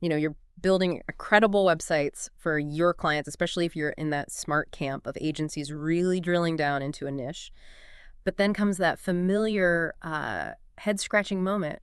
You're building credible websites for your clients, especially if you're in that smart camp of agencies really drilling down into a niche. But then comes that familiar head-scratching moment.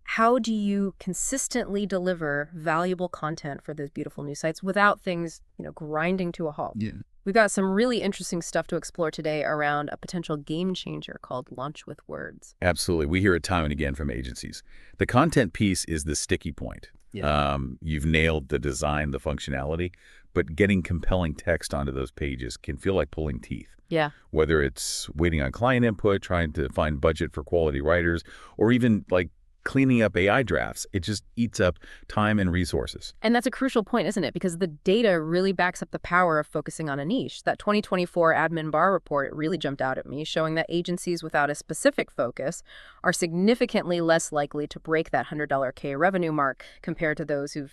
How do you consistently deliver valuable content for those beautiful new sites without things, grinding to a halt? Yeah. We've got some really interesting stuff to explore today around a potential game changer called Launch with Words. Absolutely. We hear it time and again from agencies. The content piece is the sticky point. Yeah. You've nailed the design, the functionality, but getting compelling text onto those pages can feel like pulling teeth. Yeah. Whether it's waiting on client input, trying to find budget for quality writers, or even like cleaning up AI drafts, it just eats up time and resources. And that's a crucial point, isn't it? Because the data really backs up the power of focusing on a niche. That 2024 Admin Bar report really jumped out at me, showing that agencies without a specific focus are significantly less likely to break that $100K revenue mark compared to those who've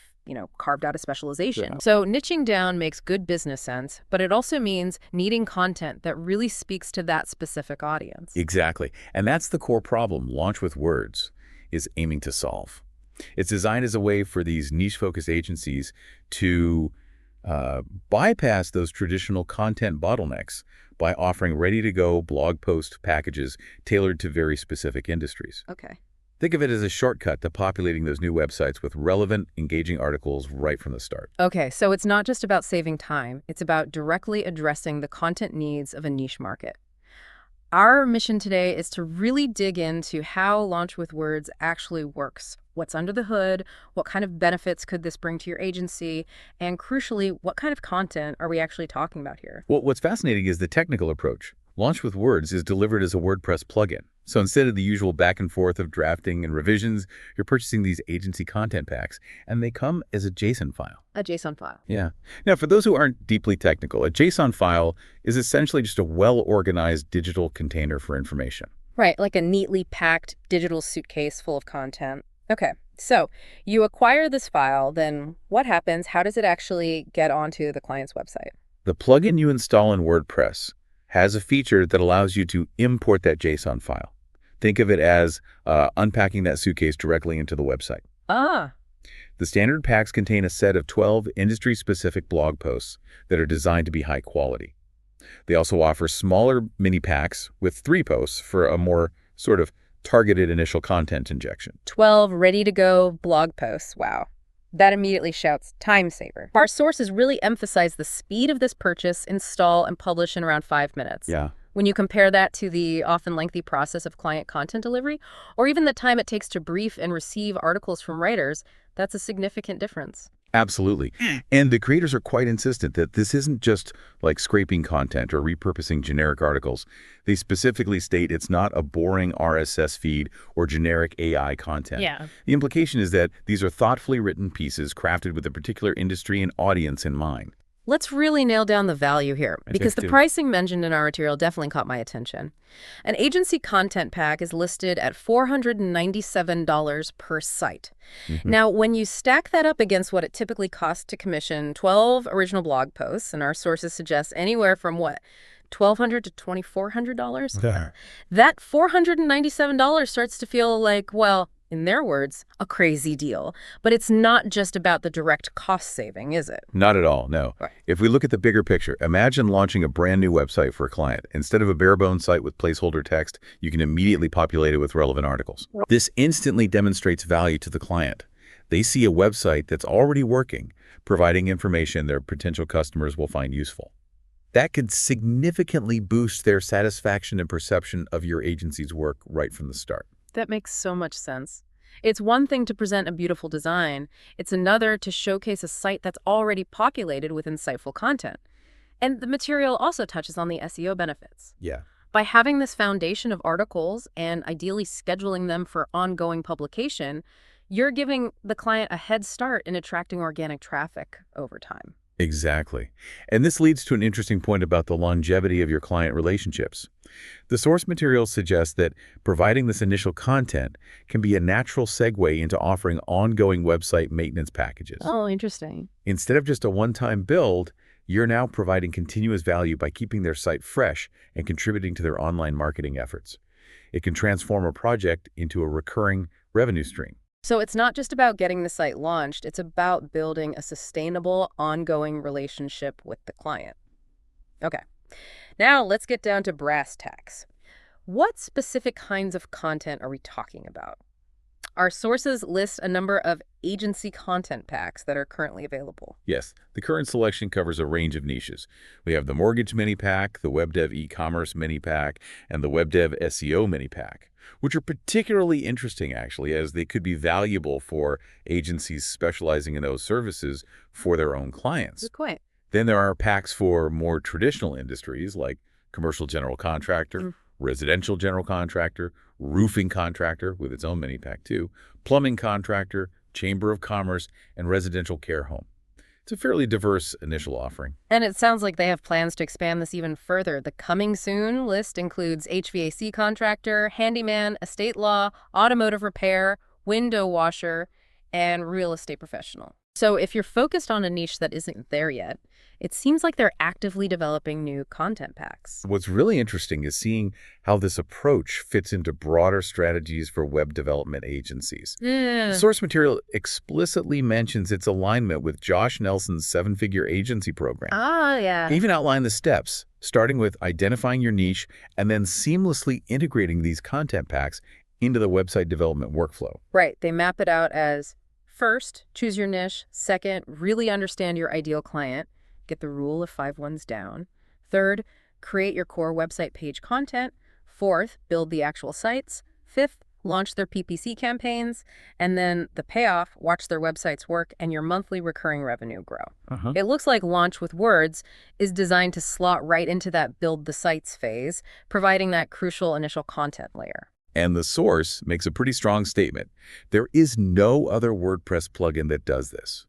carved out a specialization. Yeah. So niching down makes good business sense, but it also means needing content that really speaks to that specific audience. Exactly. And that's the core problem Launch with Words is aiming to solve. It's designed as a way for these niche-focused agencies to bypass those traditional content bottlenecks by offering ready-to-go blog post packages tailored to very specific industries. Okay. Think of it as a shortcut to populating those new websites with relevant, engaging articles right from the start. Okay, so it's not just about saving time. It's about directly addressing the content needs of a niche market. Our mission today is to really dig into how Launch with Words actually works. What's under the hood? What kind of benefits could this bring to your agency? And crucially, what kind of content are we actually talking about here? Well, what's fascinating is the technical approach. Launch with Words is delivered as a WordPress plugin. So instead of the usual back and forth of drafting and revisions, you're purchasing these agency content packs, and they come as a JSON file. A JSON file. Yeah. Now, for those who aren't deeply technical, a JSON file is essentially just a well-organized digital container for information. Right, like a neatly packed digital suitcase full of content. Okay, so you acquire this file, then what happens? How does it actually get onto the client's website? The plugin you install in WordPress has a feature that allows you to import that JSON file. Think of it as unpacking that suitcase directly into the website. Ah. The standard packs contain a set of 12 industry-specific blog posts that are designed to be high quality. They also offer smaller mini packs with 3 posts for a more sort of targeted initial content injection. 12 ready-to-go blog posts. Wow. That immediately shouts time saver. Our sources really emphasize the speed of this purchase, install, and publish in around 5 minutes. Yeah. When you compare that to the often lengthy process of client content delivery, or even the time it takes to brief and receive articles from writers, that's a significant difference. Absolutely. And the creators are quite insistent that this isn't just like scraping content or repurposing generic articles. They specifically state it's not a boring RSS feed or generic AI content. Yeah. The implication is that these are thoughtfully written pieces crafted with a particular industry and audience in mind. Let's really nail down the value here, because the pricing mentioned in our material definitely caught my attention. An agency content pack is listed at $497 per site. Now, when you stack that up against what it typically costs to commission 12 original blog posts, and our sources suggest anywhere from what, $1,200 to $2,400? There. That $497 starts to feel like, well, in their words, a crazy deal. But it's not just about the direct cost saving, is it? Not at all, no. Right. If we look at the bigger picture, imagine launching a brand new website for a client. Instead of a bare-bones site with placeholder text, you can immediately populate it with relevant articles. This instantly demonstrates value to the client. They see a website that's already working, providing information their potential customers will find useful. That could significantly boost their satisfaction and perception of your agency's work right from the start. That makes so much sense. It's one thing to present a beautiful design. It's another to showcase a site that's already populated with insightful content. And the material also touches on the SEO benefits. Yeah. By having this foundation of articles and ideally scheduling them for ongoing publication, you're giving the client a head start in attracting organic traffic over time. Exactly. And this leads to an interesting point about the longevity of your client relationships. The source material suggests that providing this initial content can be a natural segue into offering ongoing website maintenance packages. Oh, interesting. Instead of just a one-time build, you're now providing continuous value by keeping their site fresh and contributing to their online marketing efforts. It can transform a project into a recurring revenue stream. So it's not just about getting the site launched, it's about building a sustainable, ongoing relationship with the client. Okay, now let's get down to brass tacks. What specific kinds of content are we talking about? Our sources list a number of agency content packs that are currently available. Yes, the current selection covers a range of niches. We have the Mortgage Mini Pack, the Web Dev E-commerce Mini Pack, and the Web Dev SEO Mini Pack, which are particularly interesting, actually, as they could be valuable for agencies specializing in those services for their own clients. Good point. Then there are packs for more traditional industries like commercial general contractor, residential general contractor, roofing contractor with its own mini pack too, plumbing contractor, chamber of commerce, and residential care home. It's a fairly diverse initial offering. And it sounds like they have plans to expand this even further. The coming soon list includes HVAC contractor, handyman, estate law, automotive repair, window washer, and real estate professional. So if you're focused on a niche that isn't there yet, it seems like they're actively developing new content packs. What's really interesting is seeing how this approach fits into broader strategies for web development agencies. The source material explicitly mentions its alignment with Josh Nelson's 7-figure agency program. Yeah. They even outline the steps, starting with identifying your niche and then seamlessly integrating these content packs into the website development workflow. Right. They map it out as first, choose your niche. Second, really understand your ideal client. Get the rule of 5 ones down. Third, create your core website page content. Fourth, build the actual sites. Fifth, launch their PPC campaigns. And then the payoff, watch their websites work and your monthly recurring revenue grow. It looks like Launch with Words is designed to slot right into that build the sites phase, providing that crucial initial content layer. And the source makes a pretty strong statement. There is no other WordPress plugin that does this.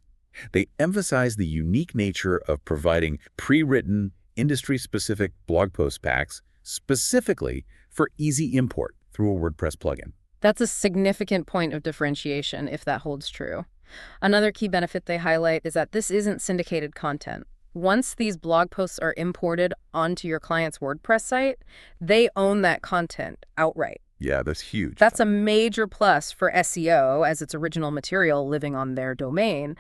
They emphasize the unique nature of providing pre-written, industry-specific blog post packs specifically for easy import through a WordPress plugin. That's a significant point of differentiation if that holds true. Another key benefit they highlight is that this isn't syndicated content. Once these blog posts are imported onto your client's WordPress site, they own that content outright. Yeah, that's huge. That's a major plus for SEO as its original material living on their domain,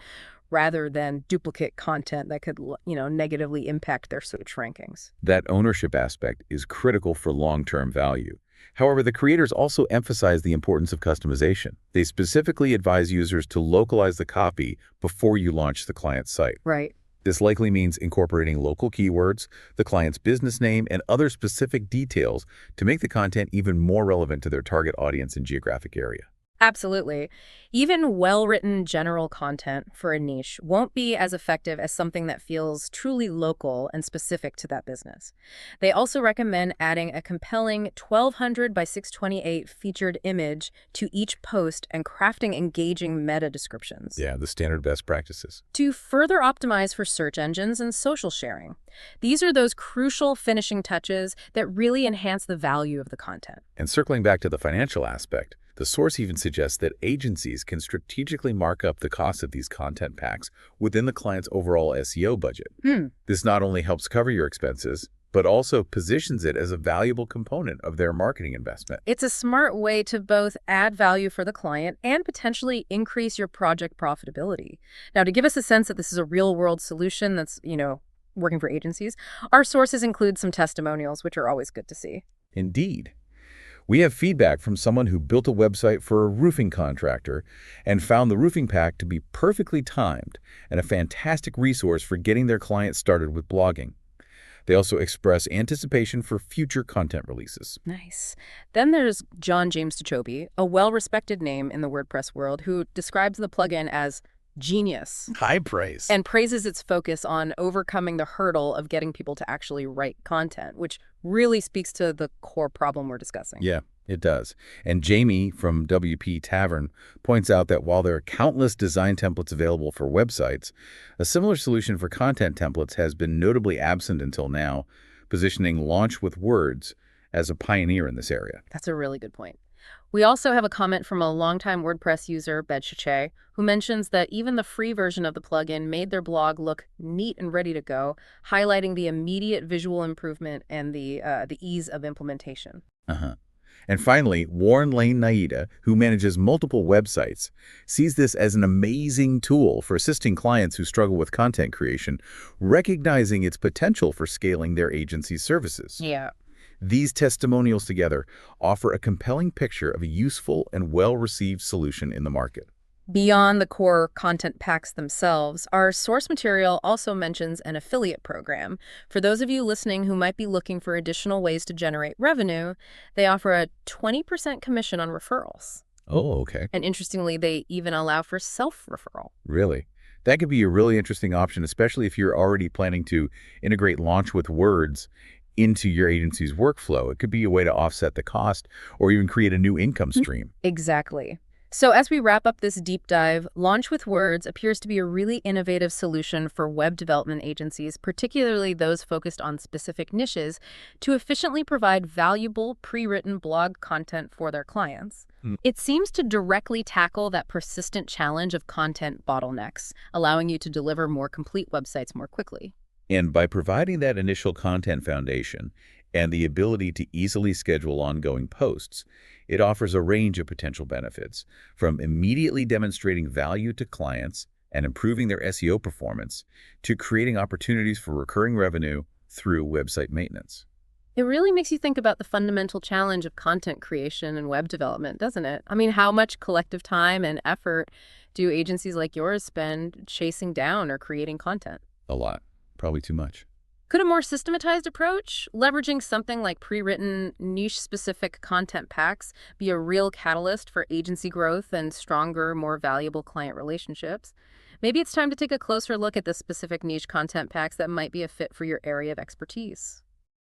rather than duplicate content that could, negatively impact their search rankings. That ownership aspect is critical for long-term value. However, the creators also emphasize the importance of customization. They specifically advise users to localize the copy before you launch the client's site. Right. This likely means incorporating local keywords, the client's business name, and other specific details to make the content even more relevant to their target audience and geographic area. Absolutely. Even well-written general content for a niche won't be as effective as something that feels truly local and specific to that business. They also recommend adding a compelling 1200 by 628 featured image to each post and crafting engaging meta descriptions. Yeah, the standard best practices. To further optimize for search engines and social sharing. These are those crucial finishing touches that really enhance the value of the content. And circling back to the financial aspect, the source even suggests that agencies can strategically mark up the cost of these content packs within the client's overall SEO budget. This not only helps cover your expenses, but also positions it as a valuable component of their marketing investment. It's a smart way to both add value for the client and potentially increase your project profitability. Now, to give us a sense that this is a real-world solution that's, working for agencies, our sources include some testimonials, which are always good to see. Indeed. We have feedback from someone who built a website for a roofing contractor and found the roofing pack to be perfectly timed and a fantastic resource for getting their clients started with blogging. They also express anticipation for future content releases. Nice. Then there's John James Tachobi, a well-respected name in the WordPress world, who describes the plugin as genius. High praise. And praises its focus on overcoming the hurdle of getting people to actually write content, which really speaks to the core problem we're discussing. Yeah, it does. And Jamie from WP Tavern points out that while there are countless design templates available for websites, a similar solution for content templates has been notably absent until now, positioning Launch with Words as a pioneer in this area. That's a really good point. We also have a comment from a longtime WordPress user, Bedchache, who mentions that even the free version of the plugin made their blog look neat and ready to go, highlighting the immediate visual improvement and the ease of implementation. And finally, Warren Lane Naida, who manages multiple websites, sees this as an amazing tool for assisting clients who struggle with content creation, recognizing its potential for scaling their agency's services. Yeah. These testimonials together offer a compelling picture of a useful and well-received solution in the market. Beyond the core content packs themselves, our source material also mentions an affiliate program. For those of you listening who might be looking for additional ways to generate revenue, they offer a 20% commission on referrals. Oh, okay. And interestingly, they even allow for self-referral. Really? That could be a really interesting option, especially if you're already planning to integrate Launch with Words into your agency's workflow. It could be a way to offset the cost or even create a new income stream. Exactly. So as we wrap up this deep dive, Launch with Words appears to be a really innovative solution for web development agencies, particularly those focused on specific niches, to efficiently provide valuable pre-written blog content for their clients. It seems to directly tackle that persistent challenge of content bottlenecks, allowing you to deliver more complete websites more quickly. And by providing that initial content foundation and the ability to easily schedule ongoing posts, it offers a range of potential benefits, from immediately demonstrating value to clients and improving their SEO performance, to creating opportunities for recurring revenue through website maintenance. It really makes you think about the fundamental challenge of content creation and web development, doesn't it? I mean, how much collective time and effort do agencies like yours spend chasing down or creating content? A lot. Probably too much. Could a more systematized approach, leveraging something like pre-written, niche-specific content packs, be a real catalyst for agency growth and stronger, more valuable client relationships? Maybe it's time to take a closer look at the specific niche content packs that might be a fit for your area of expertise.